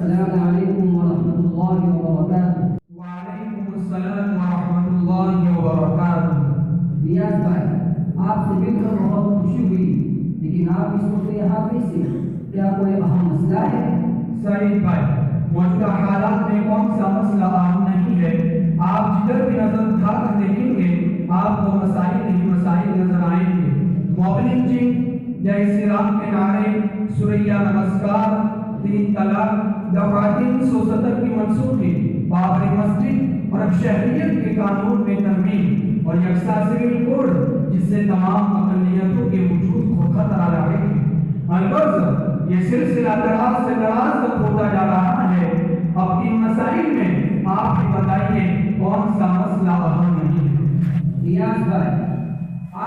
السلام علیکم ورحمۃ اللہ وبرکاتہ۔ وعلیکم السلام ورحمۃ اللہ وبرکاتہ۔ ریاض بھائی، آپ سے مل کر بہت خوشی ہوئی، لیکن آپ اس وقت یہاں کیسے؟ کیا کوئی اہم مسئلہ ہے؟ سعید بھائی، موجودہ حالات میں کون سا مسئلہ اہم نہیں ہے؟ آپ جدھر بھی نظر اٹھا کر دیکھیں گے آپ کو مسائل ہی مسائل نظر آئیں گے۔ موبلنگ جی، جے شری رام کے نعرے، سوریہ نمسکار، 3 طلاق، دفعہ 370 کی منسوخی، بابری مسجد اور اب شہریت کے قانون میں ترمیم اور یکساں سول کوڈ، جس سے تمام اقلیتوں کے وجود کو خطرہ لاحق ہے۔ البتہ یہ سلسلہ دراز سے دراز تک ہوتا جا رہا ہے۔ اب ان مسائل میں آپ ہی بتائیے کون سا مسئلہ اہم نہیں ہے؟ ریاض بھائی،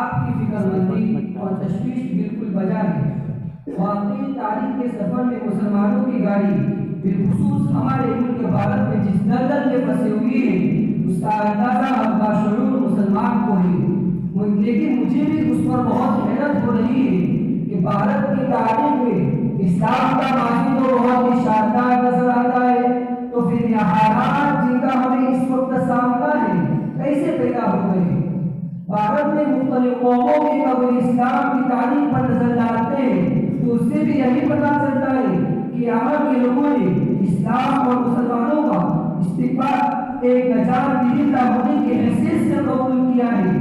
آپ کی فکر مندی اور تشویش بالکل بجا ہے۔ واقعی تاریخ کے سفر میں مسلمانوں کی گاڑی بالخصوص ہمارے ملک بھارت میں جس دلدل میں پھنسی ہوئی ہے، اس کا اندازہ ہم باشعور مسلمان کو ہے، لیکن مجھے بھی اس پر بہت حیرت ہو رہی ہے کہ بھارت کی تاریخ میں اسلام کا ماضی تو بہت ہی شاندار نظر آتا ہے، تو پھر یہ حالات جن کا ہمیں اس وقت سامنا ہے کیسے پیدا ہو گئے؟ بھارت میں مختلف قوموں کے قبل اسلام کی تاریخ پر نظر ڈالتے ہیں تو اس سے بھی یہی پتہ چلتا ہے کہ یہاں کے لوگوں نے اسلام اور مسلمانوں کا استقبال ایک نجات دہندہ ہونے کی حیثیت سے قبول کیا ہے۔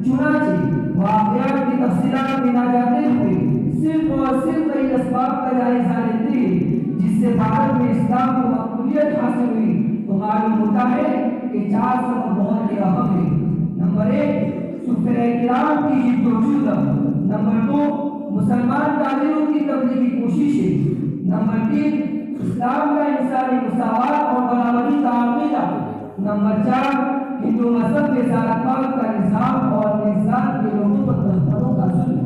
چنانچہ واقعات کی تفصیلات میں نہ جاتے ہوئے صرف اور صرف کئی اسباب کا جائزہ لیتے ہیں جس سے بھارت میں اسلام کو مقبولیت حاصل ہوئی، تو معلوم ہوتا ہے کہ 4 سبب بہت ہی اہم ہیں۔ نمبر 1، صحابہ کرام کی جد و جہد۔ نمبر 2، مسلمان تاجروں کی تبلیغی کوششیں۔ نمبر 3، اسلام کا انسانی مساوات اور برابری کا عقیدہ۔ نمبر 4، ہندو مذہب کے ذات پات کا نظام اور انسان کے لوگوں پر دشمنوں کا ظلم۔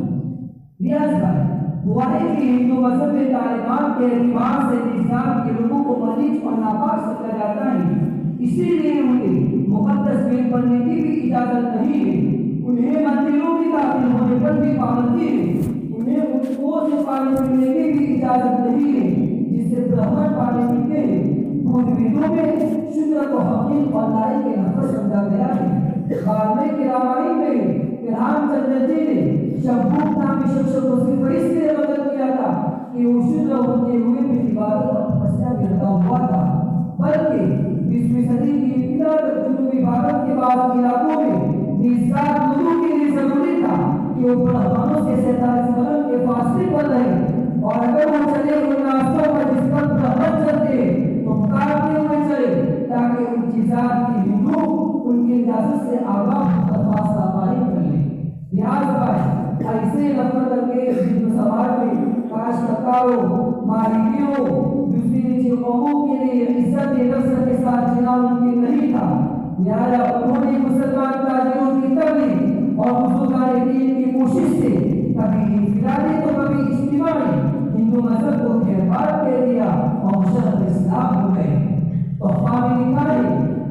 ریاض بھائی، ہوا ہے کہ ہندو مذہب میں تعلیمات کے اعتبار سے نظام کے لوگوں کو مریض اور ناپاک سمجھا جاتا ہے، اسی لیے انہیں مقدس بل پڑھنے کی بھی اجازت نہیں ہے، انہیں مندروں میں داخل ہونے پر بھی پابندی ہے، انہیں رکوع سے پانی پینے کی بھی اجازت نہیں ہے جس سے برہمن پانی پیتے ہیں۔ بدھ ویدوں میں شودر کو حقیر اور ناری کے نفر سمجھا گیا ہے۔ بعد میں کہ رامائن میں رام چندر جی نے شمبھوک نامی شخص کو صرف اس لیے بدل کیا تھا کہ وہ شودر ہوتے ہوئے بھی عبادت اور تپسیا میں لگا ہوا تھا، بلکہ 20ویں صدی کی ابتدا تک جنوبی بھارت کے بعض علاقوں میں نژاد لوگوں کے لیے ضروری تھا کہ وہ برہمنوں سے 47 قدم کے فاصلے پر رہیں، اور اگر وہ چلے ان راستوں پر جس پر برہمن چلتے تو کاٹتے ہوئے چلے تاکہ ان کی ذات کی ہندو ان کی اجازت سے آگاہ اور فاصلہ قائم کر لیں۔ ریاض بھائی، ایسے نفرت انگیز ہندو سماج میں کاشتکاروں، ماہیگیروں، دوسری نچلی قوموں کے لیے عزت نفس کے ساتھ جنا ممکن نہیں تھا، لہٰذا انہوں نے مسلمان تاجروں کی تبلیغ اور بزرگان دین کی کوشش سے کبھی انفرادی تو کبھی اجتماعی ہندو مذہب کو خیرباد دے دیا اور مشرق اسلام ہو گئے۔ تحفہ میں لکھا ہے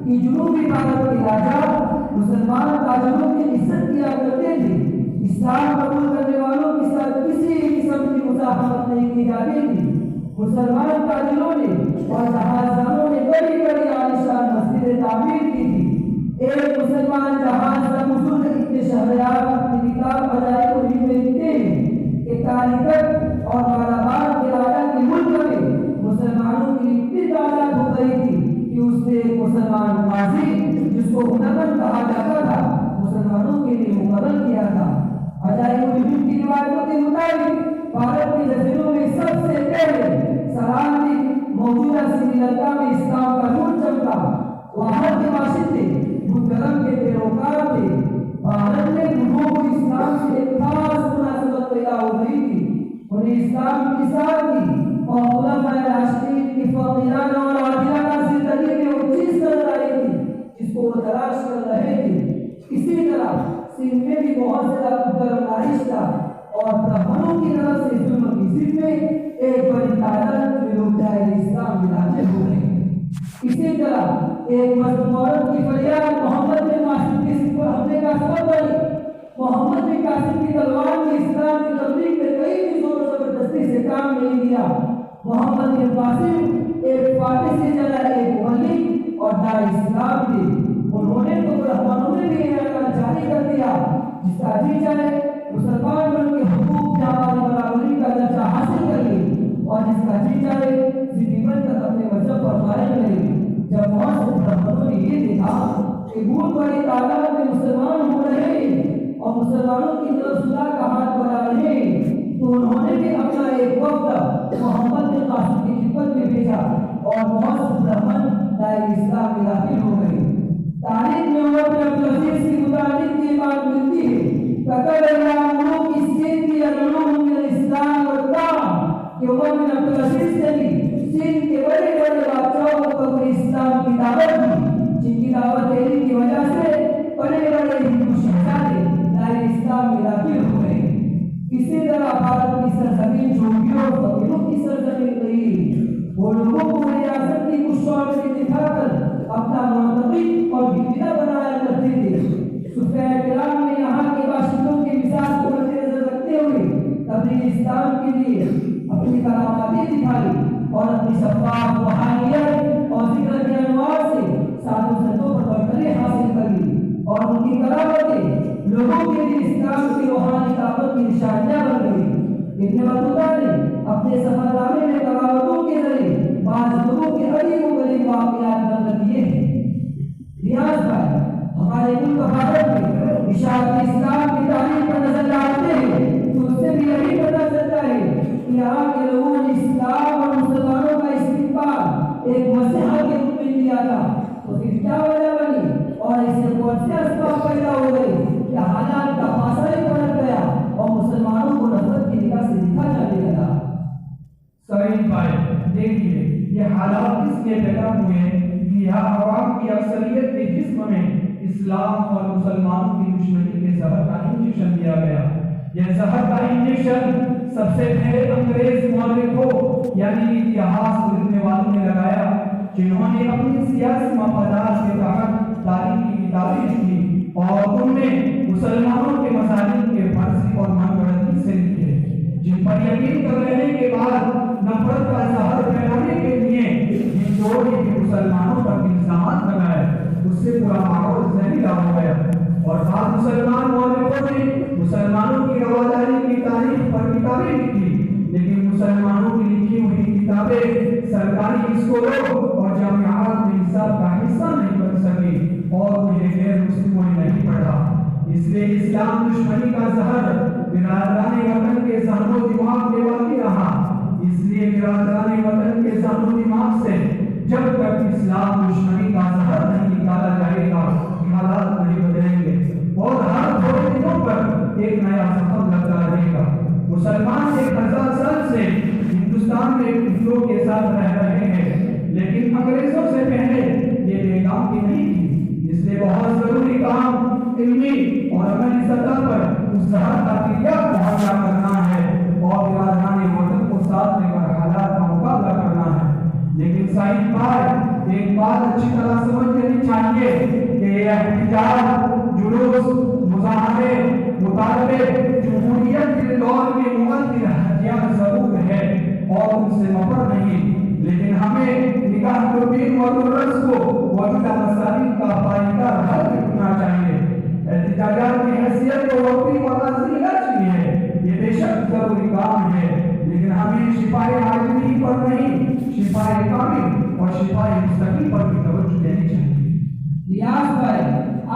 کہ جنوبی بھارت کے راجا مسلمان تاجروں کی عزت کیا کرتے تھے، اسلام قبول کرنے والوں کے ساتھ کسی قسم کی مزاحمت نہیں کی جاتی تھی۔ مسلمان تاجروں نے اور جہازرانوں نے بڑی بڑی عالیشان مسجدیں تعمیر کی تھی۔ ایک مسلمان جہاز کا بزرگ ابن شہریار اپنی کتاب عجائب الہند میں لکھتے ہیں کہ کالیکٹ اور مالابار کے راجا کے ملک میں مسلمانوں کی اتنی تعداد ہو گئی تھی کہ اس نے ایک مسلمان قاضی جس کو ہنرمند کہا جاتا تھا مسلمانوں کے لیے مقرر کیا تھا۔ عجائب الہند کی روایتوں کے مطابق بھارت کے جزیروں میں سب سے پہلے سرانتی موجودہ سری لنکا میں اسلام کا نور چمکا، وہاں کے باشندے بدھ دھرم کے پیروکار تھے۔ بھارت میں بدھوں کو اسلام سے ایک خاص مناسبت پیدا ہو گئی تھی، انہیں اسلام کی سادگی اور خلفائے راشدین کی فقیرانہ اور عادلانہ زندگی میں وہ چیز نظر آئی تھی جس کو وہ تلاش کر رہے تھے۔ اسی طرح سندھ میں بھی بہت زیادہ بدھ دھرم رائج تھا اور برہمنوں کی طرف سے ظلم کی ضد میں ایک بڑی تعداد میں لوگ دائرۂ اسلام میں داخل ہو گئے۔ اسی طرح ایک مظلوم عورت کی فریاد محمد بن قاسم کے سر پر حملے کا سبب بنی۔ محمد بن قاسم کی تلوار نے اسلام کی تبلیغ میں کئی چیزوں کو زبردستی سے کام نہیں دیا۔ محمد بن قاسم ایک فاتح سے چلا ایک مولوی اور داعی اسلام تھے. انہوں نے تو رحمانوں نے بھی اعلان جاری کر دیا جس کا جی چاہے مسلمان بن کے حقوق جماعت برابری کا درجہ حاصل کر لے اور جس کا جی چاہے زندگی بھر تک اپنے مذہب پر قائم رہے. جب بہت سے برہمنوں نے یہ دیکھا کہ بہت بڑی تعداد میں مسلمان ہو رہے ہیں اور مسلمانوں کی طرف صلح کا ہاتھ بڑھا رہے ہیں تو انہوں نے بھی اپنا ایک وفد محمد بن قاسم کی خدمت میں بھیجا اور بہت سے برہمن دائرہ اسلام میں داخل ہو گئے. تاریخ میں عمر بن عبدالعزیز کی متعلق یہ بات ملتی ہے قطر اللہ ملوک السند کی علوم من الاسلام والطعام کہ عمر بن عبدالعزیز نے بھی سندھ کے بڑے بڑے بادشاہوں کو قبر اسلام کی دعوت دی جن کی دعوت دینے کی وجہ سے بڑے بڑے ہندو شہزادے دائرہ اسلام میں داخل ہو گئے. اسی طرح بھارت کی سرزمین جوگیوں اور فقیروں کی سرزمین رہی. وہ لوگوں کو ریاست کی کچھ شعبے دکھا کر اپنا منتقل اور گرویدہ بنایا کرتے تھے. صوفیاء کرام نے یہاں کے باشندوں کی مثال کو مد نظر رکھتے ہوئے تبلیغ اسلام کے لیے اپنی کراماتیں دکھائی اور اپنی شفاف روحانیت اور ذکر کے انوار سے ساتھوں سنتوں پر برتری حاصل کر لی اور ان کی کرامتیں لوگوں کے لیے اسلام کی روحانی طاقت کی نشانیاں بن گئی. ابن بطوطہ نے اپنے سفر نامے میں کرامتوں کے ذریعے بعض لوگوں کے عجیب و غریب واقعات نقل کیے ہیں. ریاض بھائی ہمارے ملک بھارت میں اشاعت اسلام کی تعلیم پر نظر ڈالتے ہیں تو اس سے بھی یہی پتہ چلتا ہے کہ یہاں کے لوگوں نے اسلام اور مسلمانوں کا استقبال ایک مسیحا کے روپ میں کیا تھا. تو پھر کیا وجہ بنی اور ایسے کون سے اسباب پیدا ہو گئے کہ حالات کا فاصلہ ہی پلٹ گیا اور مسلمانوں کو نفرت کی نگاہ سے دیکھا جانے لگا. سعید بھائی دیکھیے یہ حالات اس لیے پیدا ہوئے کہ یہاں عوام کی اکثریت کے جسم میں اسلام اور مسلمانوں کی دشمنی کے زہر کا انجیکشن دیا گیا. یہ زہر کا انجیکشن سب سے پہلے انگریز مورخوں یعنی اتہاس لکھنے والوں نے لگایا جنہوں نے اپنی سیاسی مفادات کے تحت تاریخ کی کتابیں لکھی اور ان میں مسلمانوں کے مظالم کے فرضی اور من گھڑتی سے لکھے جن پر یقین کر لینے کے بعد نفرت کا زہر پھیلانے کے لیے جن لوگوں نے مسلمانوں پر الزامات لگائے اس سے پورا ماحول زہریلا ہو گیا. اور بعض مسلمان مورخوں نے مسلمانوں کی رواداری کی تاریخ پر کتابیں لکھی لیکن مسلمانوں کی لکھی ہوئی کتابیں سرکاری اسکولوں اور جامعات میں نصاب کا حصہ نہیں بن سکی اور انہیں غیر مسلموں نے نہیں پڑھا. اس لیے اسلام دشمنی کا زہر برادران وطن کے ذہن و دماغ میں باقی رہا. اس لیے برادران وطن کے ذہن و دماغ سے جب تک اسلام دشمنی کا زہر نہیں نکالا جائے گا حالات نہیں بدلیں گے اور ہر تھوڑے دنوں پر ایک نیا زخم لگتا رہے گا. مسلمان 1000 سال سے ہندوستان میں ہندوؤں کے ساتھ رہ رہے ہیں لیکن انگریزوں سے پہلے یہ بے کام کی نہیں تھی. اس لیے بہت ضروری کام علمی اور عملی سطح پر اس زہر کا تیریا محاصرہ کرنا ہے اور برادران وطن کو ساتھ لے کر حالات کا مقابلہ کرنا ہے. لیکن سعید بھائی ایک بات اچھی طرح سمجھ لینی چاہیے کہ یہ احتجاج جلوس مظاہرے مطالبے جمہوریت کے دور کے مغل ہتھیار ضرور ہے اور ان سے مفر نہیں لیکن ہمیں نگاہ دوربین و دوررس کو موجودہ مسائل کا پائیدار حل کرنا چاہیے. احتجاجات کی حیثیت کو وقتی مقاصد علاج ہے یہ بے شک ضروری کام ہے لیکن ہمیں شفائے عاجلی پر نہیں شفائے کامل اور شفائے مستقیم پر بھی توجہ دینی چاہیے. ریاض بھائی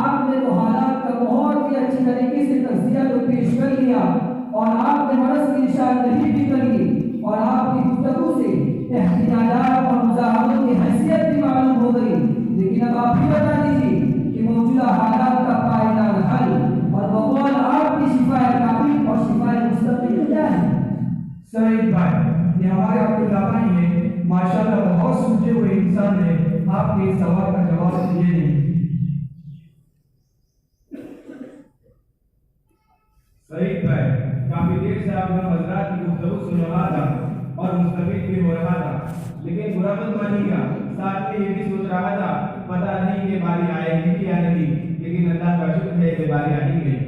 آپ نے تو حالات کا بہت ہی اچھی طریقے سے تجزیہ تو پیش کر لیا اور آپ نے مرض کی نشاندہی بھی کر لی اور آپ کی گفتگو سے احتجاجات اور مظاہروں کی حیثیت بھی معلوم ہو گئی. لیکن اب آپ بھی بتا دیجیے کہ موجودہ حالات کا پائیدار حل اور بقول آپ کی شفائے کامل اور شفائے مستقیم کیا ہے؟ سعید بھائی یہ ہمارے عبداللہ بھائی ہیں ماشاءاللہ بہت سوچے ہوئے انسان ہے. آپ کے اس سوال کا جواب یہ نہیں. سعید بھائی کافی دیر سے آپ نے حضرات کی گفتگو سن رہا تھا اور مستفید بھی ہو رہا تھا لیکن برا مت مانیے گا ساتھ میں یہ بھی سوچ رہا تھا پتہ نہیں کہ باری آئے گی یا نہیں لیکن اللہ کا شکر ہے کہ باری آ ہی گئی.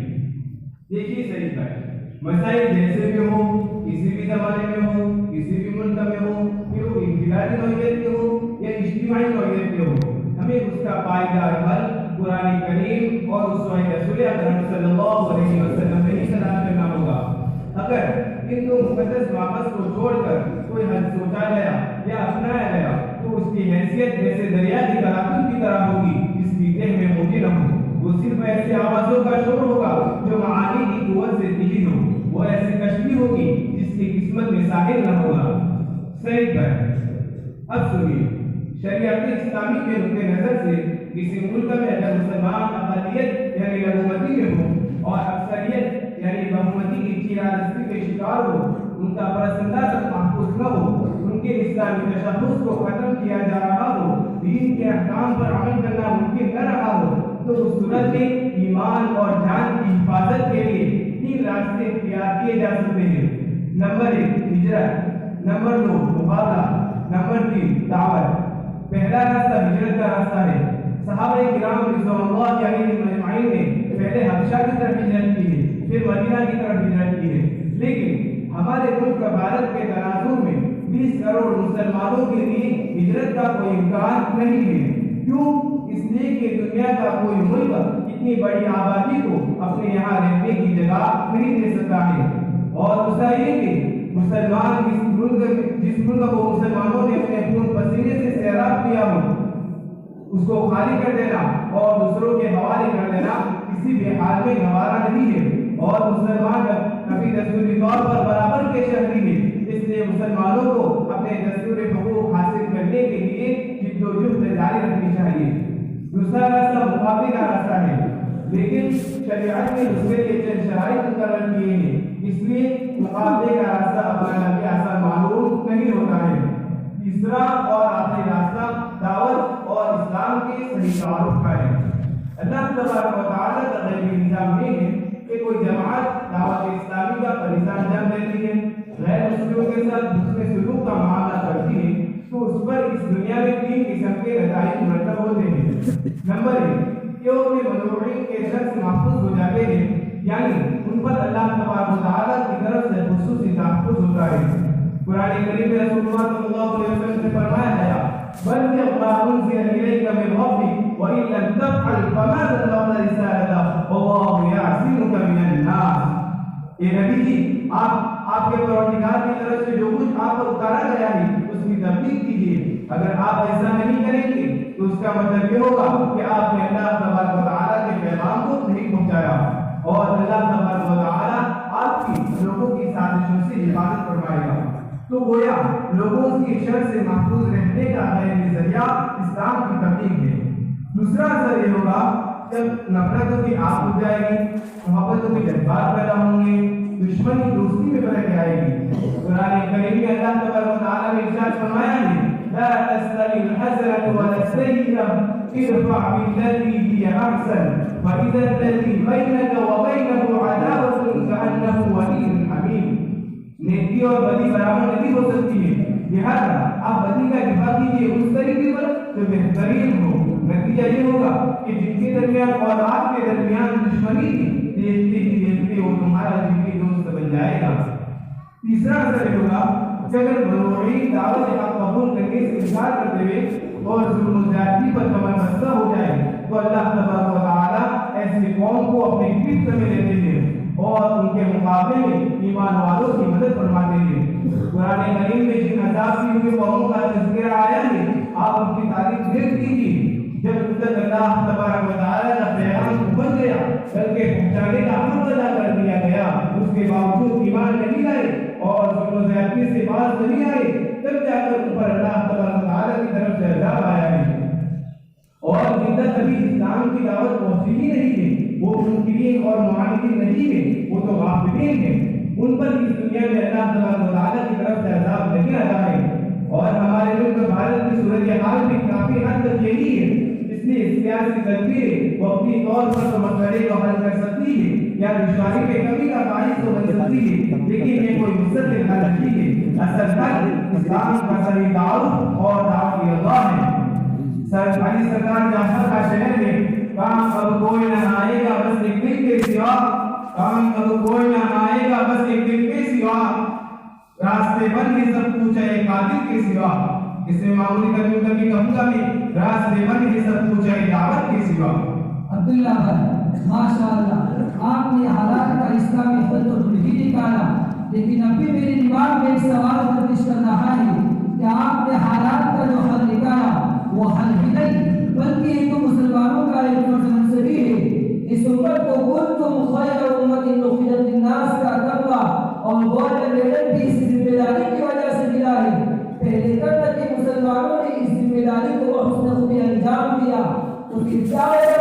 دیکھیے سعید بھائی مسائل جیسے بھی ہوں کسی بھی زمانے میں ہوں کسی بھی ملک میں ہوں پھر وہ انفرادی نوعیت کے سمجھتے ہو، ہمیں اس کا پائیدار حل قرآن کریم اور اسوہ رسول اکرم صلی اللہ علیہ وسلم میں ہی تلاش کرنا ہوگا۔ اگر ان دو مقدس واپس کو چھوڑ کر کوئی حل سوچا گیا یا اپنایا گیا تو اس کی حیثیت جیسے دریا کی تراکم کی طرح ہوگی جس کی تہ میں موجی نہ ہو۔ وہ صرف ایسی آوازوں کا شور ہوگا جو معانی کی قوت سے تیز ہو۔ وہ ایسی کشتی ہوگی جس کی قسمت میں ساحل نہ ہوگا۔ صحیح ہے۔ اب سنیے، شریعت اسلامی کے نقطہ نظر سے کسی ملک میں اگر مسلمان اقلیت یعنی لغومتی میں ہو اور اکثریت یعنی بہومتی کی چیرادستی کے شکار ہو، ان کا پسندہ تک محفوظ نہ ہو، ان کے اسلامی تشخص کو ختم کیا جا رہا ہو، دین کے احکام پر عمل کرنا ممکن نہ رہا ہو، تو اس صورت میں ایمان اور جان کی حفاظت کے لیے 3 راستے اختیار کیے جا سکتے ہیں۔ نمبر 1 ہجرت، نمبر 2 مقابلہ، نمبر 3 دعوت۔ پہلا راستہ ہجرت کا راستہ ہے۔ صحابہ کرام رضوان اللہ علیہم اجمعین نے پہلے حبشہ کی طرف ہجرت کی ہے، پھر مدینہ کی طرف ہجرت کی ہے، لیکن ہمارے ملک بھارت کے تناظر میں 20 کروڑ مسلمانوں کے لیے ہجرت کا کوئی امکان نہیں ہے۔ کیوں؟ اس لیے کہ دنیا کا کوئی ملک اتنی بڑی آبادی کو اپنے یہاں رہنے کی جگہ نہیں دے سکتا ہے، اور دوسرا یہ کہ مسلمان جس ملک کو مسلمانوں نے اپنے خون پسینے سے سیراب کیا ہو اس کو خالی کر دینا اور دوسروں کے حوالے کر دینا کسی بھی حال میں گوارا نہیں ہے، اور مسلمان کبھی دستوری طور پر برابر کے شہری ہے، اس لیے مسلمانوں کو اپنے دستوری حقوق حاصل کرنے کے لیے جد و جہد جاری رکھنی چاہیے۔ دوسرا راستہ مقابلے کا راستہ ہے، لیکن شریعت نے اس کے لیے چند شرائط مقرر کیے ہیں، اس لیے مقابلے کا راستہ اپنانا بھی آسان معلوم نہیں ہوتا ہے۔ تیسرا اور آخری راستہ دعوت اور اسلام کے صحیح تعارف کا ہے۔ اللہ تبارک و تعالیٰ کا غیبی نظام یہ ہے کہ کوئی جماعت دعوت اسلامی کا فریضہ انجام دیتی ہے، غیر مسلموں کے ساتھ حسن سلوک کا معاملہ کرتی ہے، تو اس پر اس دنیا میں 3 قسم کے نتائج مرتب ہوتے ہیں۔ نمبر 1 کہ وہ اپنے مدعوین کے شر سے محفوظ ہو جاتے ہیں، یعنی ان پر اللہ تبارک و تعالیٰ کی طرف سے خصوصی تحفظ ہوتا ہے۔ قرآن کریم میں رسول اللہ صلی اللہ علیہ وسلم سے فرمایا گیا بلغ ما انزل الیک من ربک وان لم تفعل فما بلغت رسالته واللہ یعصمک من الناس۔ اے نبی جی، آپ کے پروردگار کی طرف سے جو کچھ آپ پر اتارا گیا ہے اس کی تبلیغ کیجیے۔ اگر آپ ایسا نہیں کریں گے تو اس کا مطلب یہ ہوگا کہ آپ نے اللہ تبارک و تعالیٰ کے پیغام کو نہیں پہنچایا، اور اللہ تبارک و تعالیٰ آپ کی لوگوں کی سازشوں سے حفاظت فرمائے گا۔ تو گویا لوگوں کی شر سے محفوظ رہنے کا غیبی ذریعہ اسلام کی تبلیغ ہے۔ دوسرا اثر یہ ہوگا جب نفرتوں کی آگ بجھ جائے گی، محبتوں کے جذبات پیدا ہوں گے، دشمنی دوستی میں برک آئے گی۔ قرآن کریم میں اللہ تبارک و تعالیٰ نے ارشاد فرمایا ہے لا تستوي الحسنة ولا السيئة ادفع بالتي هي أحسن فإذا الذي بينك وبينه عداوة كأنه ولي حميم۔ نیکی اور بدی برابر نہیں ہو سکتی ہے، لہذا آپ بدی کا دفاع کیجیے اس طریقے پر جو بہترین ہو۔ نتیجہ یہ ہوگا کہ جن کے درمیان اور آپ کے درمیان دشمنی تھی، دیکھتے وہ تمہارا جنگی دوست بن جائے گا۔ تیسرا اثر ہوگا کہ اگر مدعوین دعوت حق قبول کرنے سے انکار کرتے ہوئے اور ظلم و زیادتی پر کمر بستہ ہو جائے تو اللہ تبارک و تعالیٰ ایسی قوم کو اپنے گرفت میں لیتے ہیں اور ان کے مقابلے میں ایمان والوں کی مدد فرماتے ہیں۔ قرآن کریم میں جن عذاب کی ہوئی قوموں کا تذکرہ آیا ہے آپ ان کی تعریف دیکھ کیجیے۔ جب تک اللہ تبارک و تعالیٰ کا پیغام پہنچ گیا بلکہ پہنچانے کا حق ادا کر دیا گیا، اس کے باوجود ایمان نہیں لائے اور ظلم و زیادتی سے باز نہیں آئے، تب جا کر ان پر اللہ تبارک و تعالیٰ کی طرف سے عذاب آیا ہے۔ اور جن تک ابھی اسلام کی دعوت پہنچی ہی نہیں ہے وہ منکرین اور معاندین نہیں ہے، وہ تو غافلین ہیں، ان پر اس دنیا میں اللہ تبارک و تعالیٰ کی طرف سے عذاب نہیں آتا ہے۔ اور ہمارے ملک بھارت کی صورتحال بھی کافی حد تک یہی ہے، اس لیے سیاسی تدبیر وقتی طور پر تو مسئلے کو حل کر سکتی ہے یا دشواری کے کمی کا باعث تو بن سکتی ہے، لیکن یہ کوئی مستقل حل نہیں ہے۔ اصل حل اسلام کا صحیح تعارف اور دعوت اللہ ہے۔ علی سرکار جعفر کا شہر میں کام اب کوئی نہ آئے گا بس ایک دن کے سوا، کام اب کوئی نہ آئے گا بس ایک دن کے سوا، راستے بند ہی سب کچھ ہے قاتل کے سوا، اس میں معمولی کمیوں کی کم کمی راستے بند کی سب کو چاہیے دعوت کے سوا۔ عبداللہ بھائی ماشاء اللہ آپ نے حالات کا اسلامی حل تو نہیں نکالا، لیکن ابھی میرے دماغ میں ایک سوال گردش کر رہا ہے کہ آپ نے حالات کا جو حل نکالا وہ حل ہی نہیں بلکہ یہ تو مسلمانوں کا ایک فرض منصبی ہے۔ اس امت کو کنتم خیر امت اخرجت للناس کا تقویٰ اور گولڈن میڈل بھی اس ذمہ داری کی وجہ سے ملا ہے۔ پہلے تک کہ مسلمانوں نے اس ذمہ داری کو بحسن خوبی انجام دیا تو پھر کیا ہوگا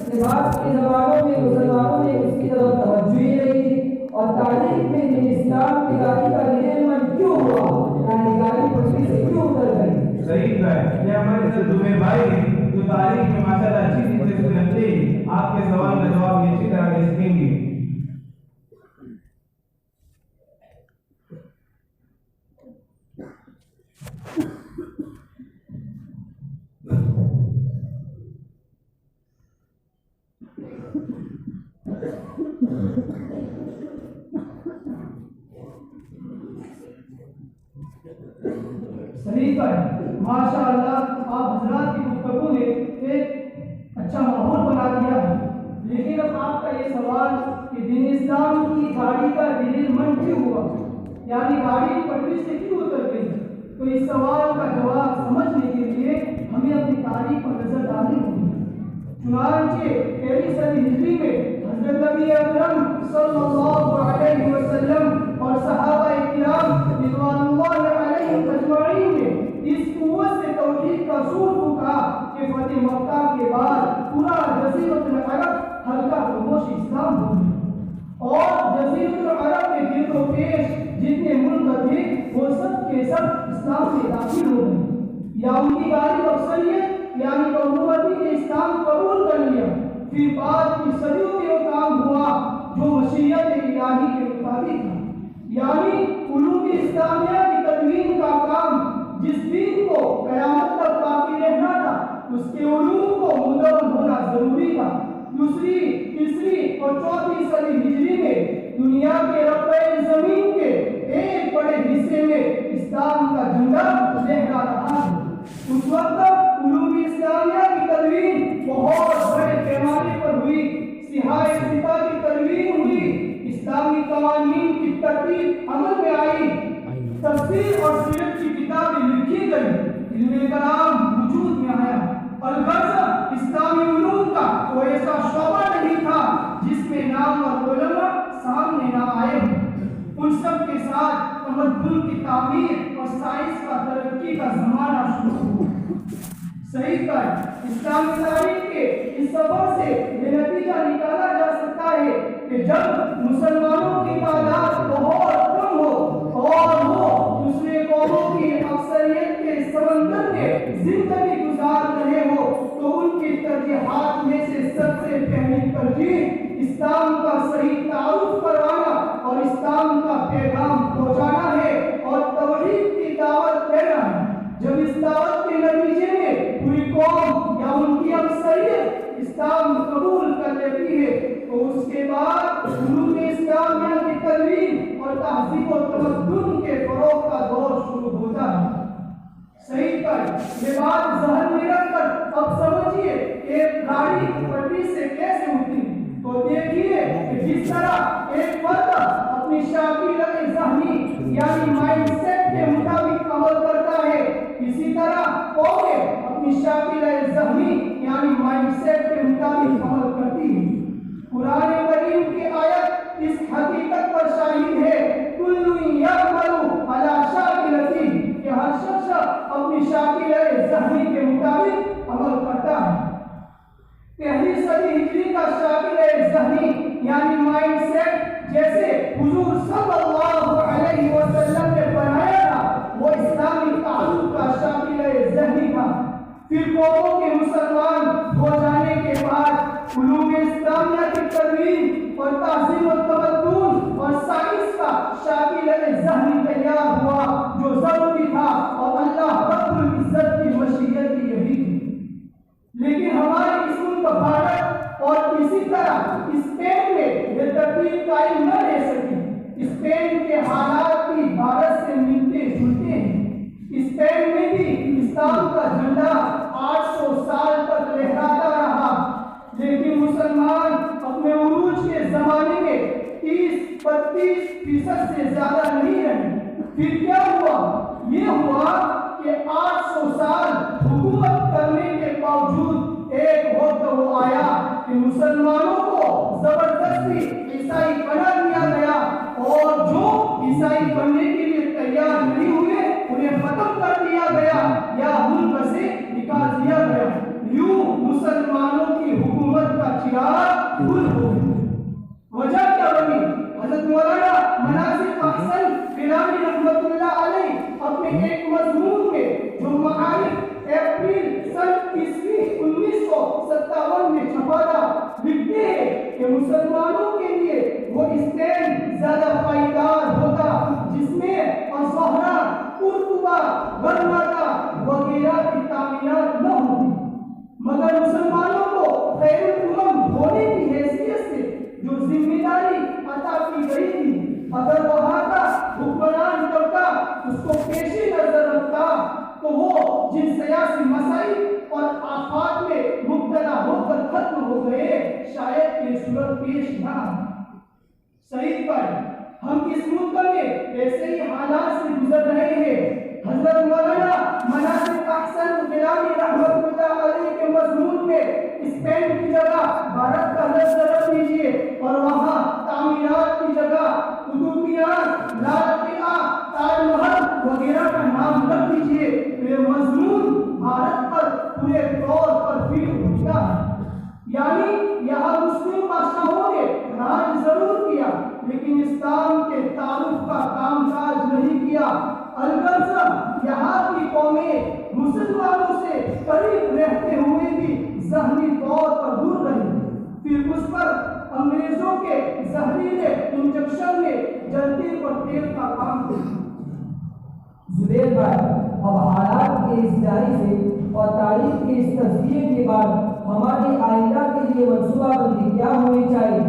کہ بعد کے زمانوں میں مسلمانوں نے اس کی طرف توجہ ہی نہیں دی اور تاریخ میں یہ اسلام کی گاڑی کا ریلیمنٹ کیوں ہوا، یعنی گاڑی پٹری سے کیوں اتر گئی؟ صحیح ہے، یہ ہمارے ساتھ دبے بھائی ہیں جو تاریخ میں ماشاءاللہ اچھی طرح سے رکھتے ہیں، آپ کے سوال کا جواب یہ اچھی طرح دے سکیں گے۔ صحیح ہے، ماشاء اللہ آپ حضرات کی گفتگو نے ایک اچھا ماحول بنا دیا ہے، لیکن اب آپ کا یہ سوال کہ دین اسلام کی گاڑی کا ڈیلیمنٹ کیوں ہوا، یعنی گاڑی پٹری سے کیوں اتر گئی، تو اس سوال کا جواب سمجھنے کے لیے ہمیں اپنی تاریخ پر نظر ڈالنی ہوگی۔ چنانچہ پہلی صدی ہجری میں حضرت نبی اکرم صلی اللہ علیہ وسلم اور صحابہ کرام رضوان اللہ علیہم اجمعین نے اس قوت سے توحید کا سور پھونکا کہ فتح مکہ کے بعد پورا جزیرۃ العرب حلقہ خاموش اسلام ہو گیا اور جزیرۃ العرب کے گرد و پیش جتنے ملک تھے وہ سب کے سب اسلام میں داخل ہو گئے، یا ان کی غالب اکثریت یعنی حکومتی نے اسلام قبول کر لیا۔ پھر بعد کی صدیوں میں وہ کام ہوا جو مشیت الہی کے مطابق تھا، یعنی علوم اسلامیہ کی تدوین کا کام جس دین کو قیامت تک باقی رہنا تھا اس کے علوم کو مدون ہونا ضروری تھا۔ دوسری، تیسری اور چوتھی صدی ہجری میں دنیا کے رقبہ زمین کے ایک بڑے حصے میں اسلام کا جھنڈا لہرا رہا ہے۔ اس وقت علوم اسلامیہ کی تدوین بہت بڑے پیمانے پر ہوئی، سیاہ سطح کی تدوین ہوئی، اسلامی قوانین کی ترتیب عمل میں آئی، تفسیر اور سیرت کی کتابیں لکھی گئی، علم کلام وجود میں آیا۔ البتہ اسلامی علوم کا کوئی ایسا شعبہ نہیں تھا جس میں نام اور علماء سامنے نہ آئے ہوں۔ ان سب کے ساتھ تمدن کی تعمیر اور سائنس کا ترقی کا زمانہ شروع ہوا۔ صحیح ہے، اسلامی تاریخ کے اس سفر سے یہ نتیجہ نکالا جا سکتا ہے کہ جب مسلمانوں کی تعداد بہت کم ہو اور وہ دوسرے قوموں کی اکثریت کے سمندر میں زندگی گزار رہے ہو تو ان کی ترجیحات میں سے سب سے پہلی ترجیح اسلام کا صحیح تعارف کروانا اور اسلام کا پیغام پہنچانا ہے اور توحید کی دعوت دینا ہے۔ جب اس دعوت کے نتیجے میں پوری قوم یا ان کی اکثریت اسلام قبول کر لیتی ہے تو اس کے بعد علوم اسلامیہ کی تدوین اور تہذیب و تمدن کے فروغ کا دور شروع ہوتا ہے۔ صحیح پر یہ بات ذہن میں رکھ کر اب سمجھیے کہ گاڑی پٹری سے کیسے اتری، تو دیکھیے کہ جس طرح ایک فرد اپنی شاکلہ ذہنی یعنی مائنڈ سیٹ کے مطابق عمل کرتا ہے، اسی طرح قومیں اپنی شاکلہ ذہنی یعنی مائنڈ سیٹ کے مطابق عمل کرتی ہے۔ قرآن کریم کی آیت اس حقیقت پر شاہد ہے، کل یعمل علی شاکلتہ، کہ ہر شخص اپنی شاکلہ ذہنی کے مطابق عمل کرتا ہے۔ پہلی صدی ہجری کا شاکلہ ذہنی یعنی مائنڈ سیٹ جیسے حضور صلی اللہ علیہ وسلم نے بنایا تھا وہ اسلامی تعلق کا شاکلہ ذہنی تھا۔ پھر قوموں کے مسلمان ہو جانے کے بعد علوم اسلامیہ کی تدوین اور تہذیب و تمدن اور سائنس کا شاکلہ ذہنی تیار ہوا جو ضروری تھا اور اللہ رب العزت کی مشیت بھی یہی تھی۔ لیکن ہمارے اس ملک بھارت اور اسی طرح اسپین میں یہ ترتیب قائم نہ رہ سکی۔ اسپین کے حالات بھی بھارت سے ملتے جلتے ہیں۔ اسپین میں بھی ہوا؟ یہ ہوا کہ 800 سال حکومت کرنے کے باوجود ایک وقت وہ آیا کہ مسلمانوں کو زبردستی عیسائی بنا دیا گیا، اور جو عیسائی بننے کے لیے تیار نہیں ہوئے انہیں ختم کر دیا گیا یا ملک سے نکال دیا گیا۔ یوں مسلمانوں کی حکومت کا چراغ گل ہو گیا۔ وجہ کیا بنی؟ حضرت مولانا مناصر احسن گیلانی رحمۃ اللہ علیہ اپنے ایک مضمون میں جو معارف اپریل سن 1957 میں چھپا تھا لکھتے ہیں کہ مسلمانوں کے لیے وہ اسٹینڈ زیادہ پائیدار ہوتا جس میں الزہرا، قرطبہ، غرناطہ وغیرہ کی تعمیرات نہ ہوتی، مگر مسلمانوں کو خیر الامم ہونے کی حیثیت سے جو ذمہ داری عطا کی گئی تھی، اگر وہاں کا حکمران طبقہ اس کو پیشی نظر رکھتا تو وہ جن سیاسی مسائل اور آفات میں مبتلا ہو کر ختم ہو گئے شاید یہ صورت پیش نہ آتی۔ صحیح پر ہم اس ملک میں ایسے ہی حالات سے گزر رہے ہیں۔ حضرت مولانا مناصر احسن گیلانی رحمۃ اللہ علیہ کے مضمون میں اسپین کی جگہ بھارت کا لفظ رکھ لیجیے اور وہاں تعمیرات کی جگہ قطب مینار، لال قلعہ، تاج محل وغیرہ کا نام رکھ دیجیے، یہ مضمون بھارت پر پورے طور پر فٹ ہوتا ہے۔ یعنی یہاں مسلم بادشاہوں نے راج ضرور کیا لیکن اسلام کے تعارف کا کام کاج نہیں کیا۔ الغرض یہاں کی قومیں مسلمانوں سے قریب رہتے ہوئے بھی ذہنی طور پر دور رہی، پھر اس پر انگریزوں کے زہریلے انجیکشن نے جلدی پر تیل کا کام کیا۔ زبیر بھائی، اب حالات کے اس جاری سے اور تاریخ کے اس تجزیے کے بعد ہماری آئندہ کے لیے منصوبہ بندی کیا ہونی چاہیے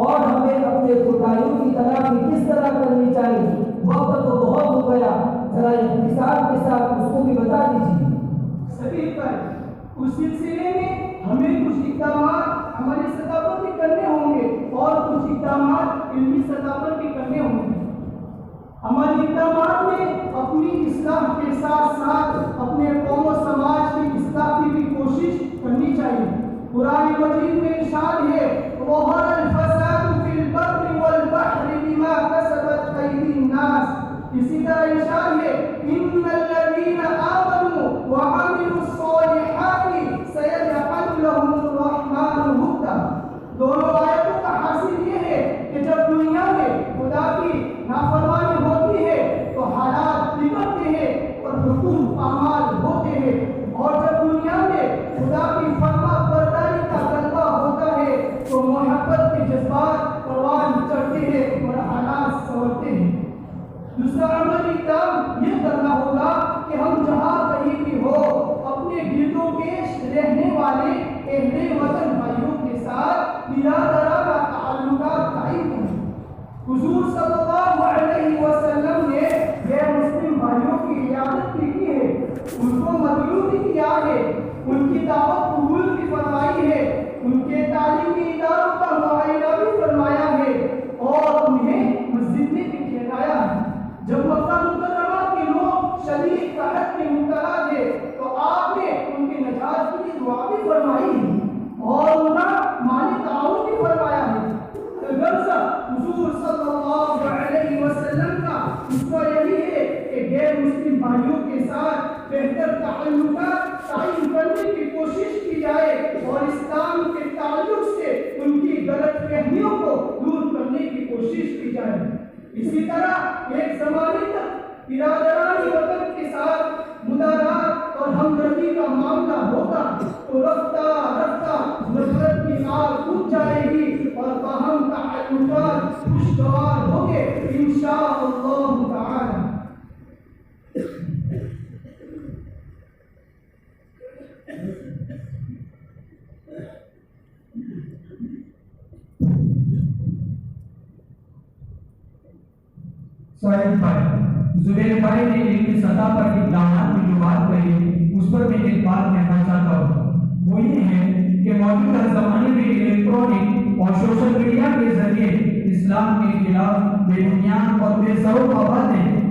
اور ہمیں اپنے کوتاہیوں کی تلافی کس طرح کرنی چاہیے؟ وقت تو بہت ہو گیا، ذرا اختصار کے ساتھ اس کو بھی بتا دیجیے۔ سبھی پر اس سلسلے میں ہمیں کچھ اقدامات ہماری سطح پر بھی کرنے ہوں گے اور کچھ اقدامات علمی سطح پر بھی کرنے ہوں گے۔ ہمارے اقدامات میں اپنی اصلاح کے ساتھ ساتھ اپنے قوم و سماج کی اصلاح کی بھی کوشش کرنی چاہیے۔ قرآن مجید میں ارشاد ہے ظہر الفساد فی البر والبحر بما کسبت ایدی الناس، اسی طرح ارشاد ہے ان الذین آمنوا وعملوا الصالحات سیجعل لهم الرحمن ودا۔ دونوں آیتوں کا حاصل یہ ہے کہ جب دنیا میں خدا کی نافرمانی ہوتی ہے تو حالات بگڑتے ہیں اور حکم پامال ہوتے ہیں، اور جب دنیا میں خدا کی فرما برداری کا غلبہ ہوتا ہے تو محبت کے جذبات پروان چڑھتے ہیں اور حالات سنورتے ہیں۔ دوسرا عملی کام یہ کرنا ہوگا کہ ہم جہاں کہیں بھی ہو اپنے گرد و پیش رہنے والے اہل وطن بھائیوں کے ساتھ برادرانہ تعلقات قائم کریں۔ حضور صلی اللہ علیہ وسلم نے غیر مسلم بھائیوں کی عیادت بھی کی ہے، ان کو مدعو بھی کیا ہے، ان کی دعوت قبول بھی فرمائی ہے، ان کے تعلیمی اداروں کا معائنہ بھی فرمایا ہے اور انہیں مسجد میں بھی ٹھہرایا ہے۔ جب مکہ مکرمہ کے لوگ شدید قحط میں مبتلا تھے تو آپ نے ان کی نجات کے لیے دعا بھی فرمائی ہے اور ان کا مالی تعاون بھی فرمایا ہے۔ غرض حضور صلی اللہ علیہ وسلم کا اسوہ یہی ہے کہ غیر مسلم بھائیوں کے ساتھ بہتر تعلقات قائم کرنے کی کوشش کی جائے اور اسلام کے تعلق سے ان کی غلط فہمیوں کو دور کرنے کی کوشش کی جائے۔ اسی طرح ایک زمانے تک برادران وطن کے ساتھ مدارات اور ہمدردی کا معاملہ ہوگا تو رفتہ رفتہ نفرت کی آگ بجھ جائے گی اور باہم تعلقات خوشگوار ہوں گے انشاءاللہ تعالی۔ سعید بھائی، زبیر بھائی نے علمی سطح پر اقدامات کی جو بات کہی اس پر میں ایک بات کہنا چاہتا ہوں، وہ یہ ہے کہ موجودہ زمانے میں الیکٹرانک اور سوشل میڈیا کے ذریعے اسلام کے خلاف بے بنیاد اور بے سبب باتیں